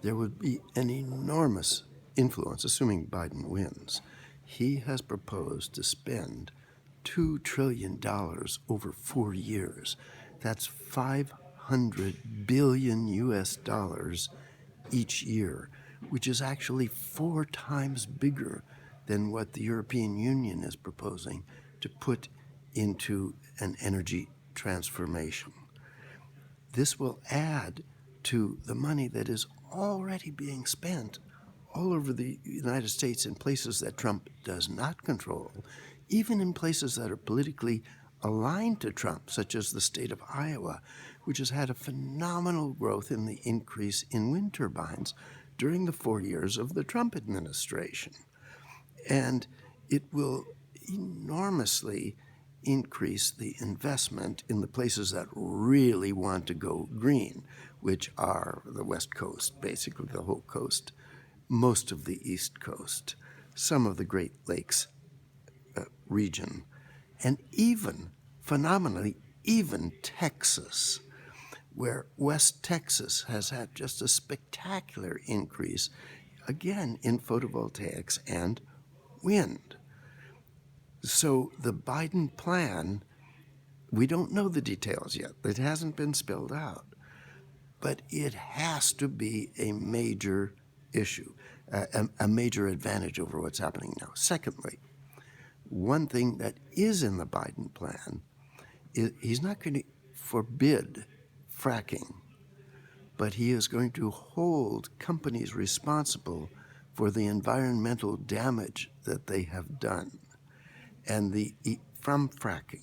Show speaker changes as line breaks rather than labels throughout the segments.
there would be an enormous influence, assuming Biden wins. He has proposed to spend $2 trillion over 4 years. That's 500 billion US dollars each year, which is actually 4 times bigger than what the European Union is proposing to put into an energy transformation. This will add to the money that is already being spent all over the United States in places that Trump does not control, even in places that are politically aligned to Trump, such as the state of Iowa, which has had a phenomenal growth in the increase in wind turbines during the 4 years of the Trump administration. And it will enormously increase the investment in the places that really want to go green, which are the West Coast, basically the whole coast, most of the East Coast, some of the Great Lakes region, and even, phenomenally, even Texas, where West Texas has had just a spectacular increase, again, in photovoltaics and wind. So the Biden plan, we don't know the details yet. It hasn't been spelled out. But it has to be a major issue, a major advantage over what's happening now. Secondly, one thing that is in the Biden plan is he's not going to forbid fracking, but he is going to hold companies responsible for the environmental damage that they have done and from fracking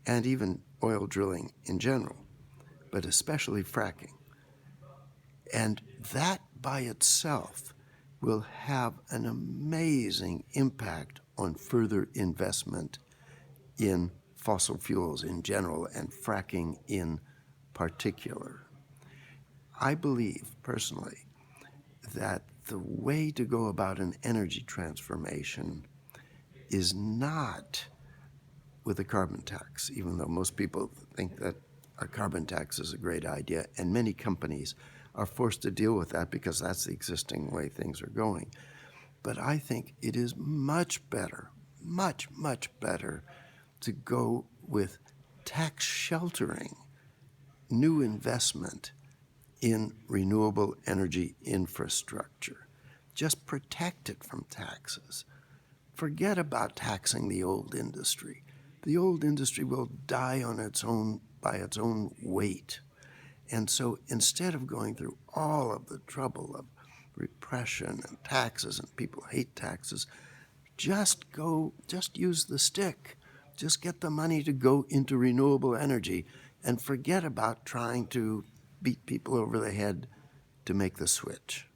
and even oil drilling in general, but especially fracking. And that by itself will have an amazing impact on further investment in fossil fuels in general and fracking in particular. I believe personally that the way to go about an energy transformation is not with a carbon tax, even though most people think that a carbon tax is a great idea, and many companies are forced to deal with that because that's the existing way things are going. But I think it is much better, much, much better to go with tax sheltering new investment in renewable energy infrastructure. Just protect it from taxes. Forget about taxing the old industry. The old industry will die on its own by its own weight. And so instead of going through all of the trouble of repression and taxes, and people hate taxes, just use the stick. Just get the money to go into renewable energy and forget about trying to beat people over the head to make the switch.